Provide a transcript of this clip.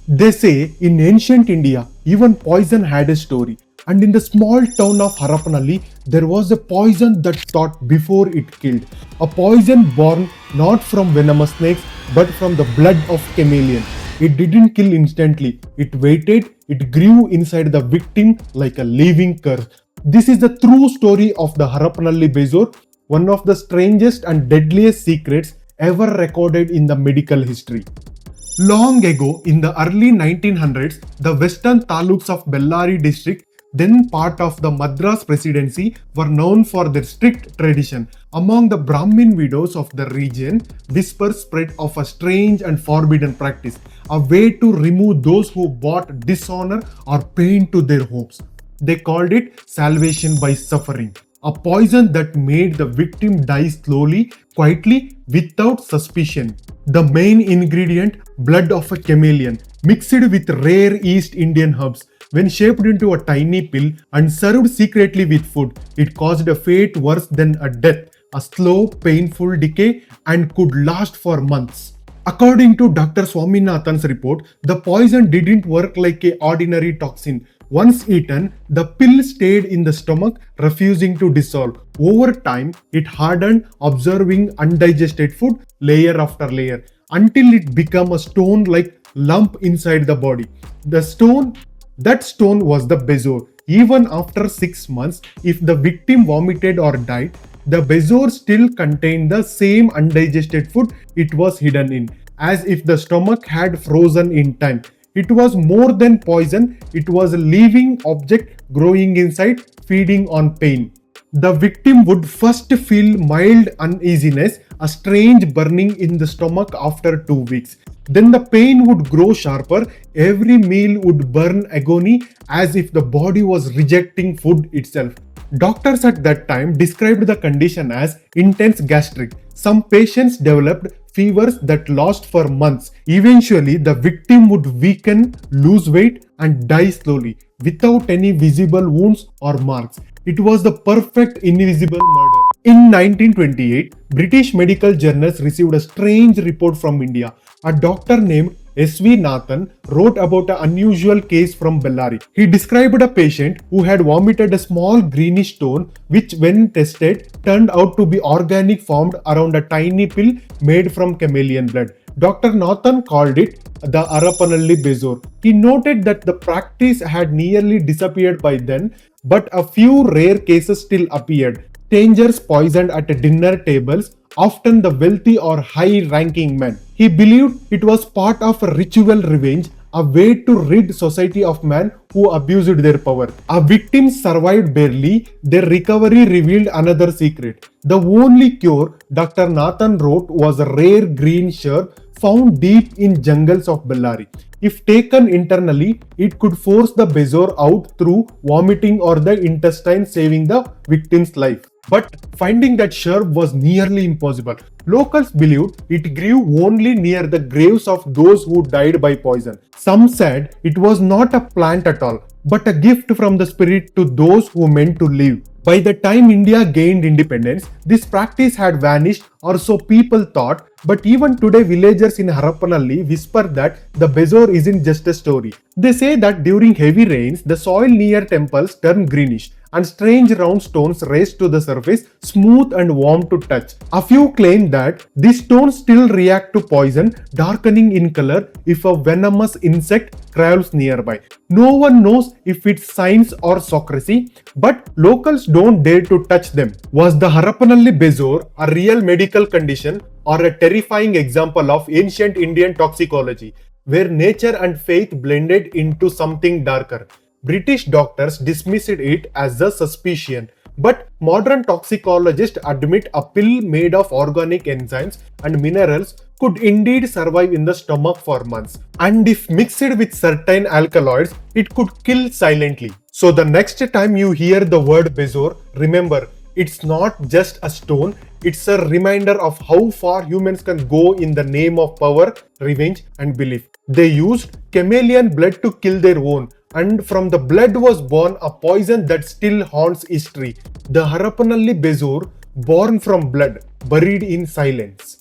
They say in ancient India, even poison had a story. And in the small town of Harappanahalli, there was a poison that thought before it killed. A poison born not from venomous snakes but from the blood of chameleon. It didn't kill instantly. It waited, it grew inside the victim like a living curse. This is the true story of the Harapanahalli Bezoar, one of the strangest and deadliest secrets ever recorded in the medical history. Long ago, in the early 1900s, the western taluks of Bellary district, then part of the Madras Presidency, were known for their strict tradition. Among the Brahmin widows of the region, whispers spread of a strange and forbidden practice, a way to remove those who brought dishonor or pain to their homes. They called it salvation by suffering, a poison that made the victim die slowly, quietly, without suspicion. The main ingredient, blood of a chameleon, mixed with rare East Indian herbs. When shaped into a tiny pill and served secretly with food, it caused a fate worse than a death, a slow, painful decay, and could last for months. According to Dr. Swaminathan's report, the poison didn't work like an ordinary toxin. Once eaten, the pill stayed in the stomach, refusing to dissolve. Over time, it hardened, absorbing undigested food layer after layer until it became a stone-like lump inside the body. That stone was the bezoar. Even after 6 months, if the victim vomited or died, the bezoar still contained the same undigested food it was hidden in, as if the stomach had frozen in time. It was more than poison, it was a living object growing inside, feeding on pain. The victim would first feel mild uneasiness, a strange burning in the stomach after 2 weeks. Then the pain would grow sharper, every meal would burn agony as if the body was rejecting food itself. Doctors at that time described the condition as intense gastric. Some patients developed fevers that last for months. Eventually, the victim would weaken, lose weight, and die slowly, without any visible wounds or marks. It was the perfect invisible murder. In 1928, British medical journals received a strange report from India. A doctor named S.V. Nathan wrote about an unusual case from Bellary. He described a patient who had vomited a small greenish stone which, when tested, turned out to be organic, formed around a tiny pill made from chameleon blood. Dr. Nathan called it the Harappanahalli Bezoar. He noted that the practice had nearly disappeared by then, but a few rare cases still appeared. Strangers poisoned at dinner tables, often the wealthy or high-ranking men. He believed it was part of a ritual revenge, a way to rid society of men who abused their power. Our victims survived barely. Their recovery revealed another secret. The only cure, Dr. Nathan wrote, was a rare green shrub found deep in jungles of Bellary. If taken internally, it could force the bezoar out through vomiting or the intestine, saving the victim's life. But finding that shrub was nearly impossible. Locals believed it grew only near the graves of those who died by poison. Some said it was not a plant at all, but a gift from the spirit to those who meant to live. By the time India gained independence, this practice had vanished, or so people thought, but even today villagers in Harappanahalli whisper that the bezoar isn't just a story. They say that during heavy rains, the soil near temples turned greenish, and strange round stones raised to the surface, smooth and warm to touch. A few claim that these stones still react to poison, darkening in color if a venomous insect crawls nearby. No one knows if it's science or sorcery, but locals don't dare to touch them. Was the Harappanahalli Bezoar a real medical condition or a terrifying example of ancient Indian toxicology, where nature and faith blended into something darker? British doctors dismissed it as a suspicion, but modern toxicologists admit a pill made of organic enzymes and minerals could indeed survive in the stomach for months. And if mixed with certain alkaloids, it could kill silently. So the next time you hear the word bezoar, remember, it's not just a stone, it's a reminder of how far humans can go in the name of power, revenge, and belief. They used chameleon blood to kill their own, and from the blood was born a poison that still haunts history. The Harappanahalli Bezoar, born from blood, buried in silence.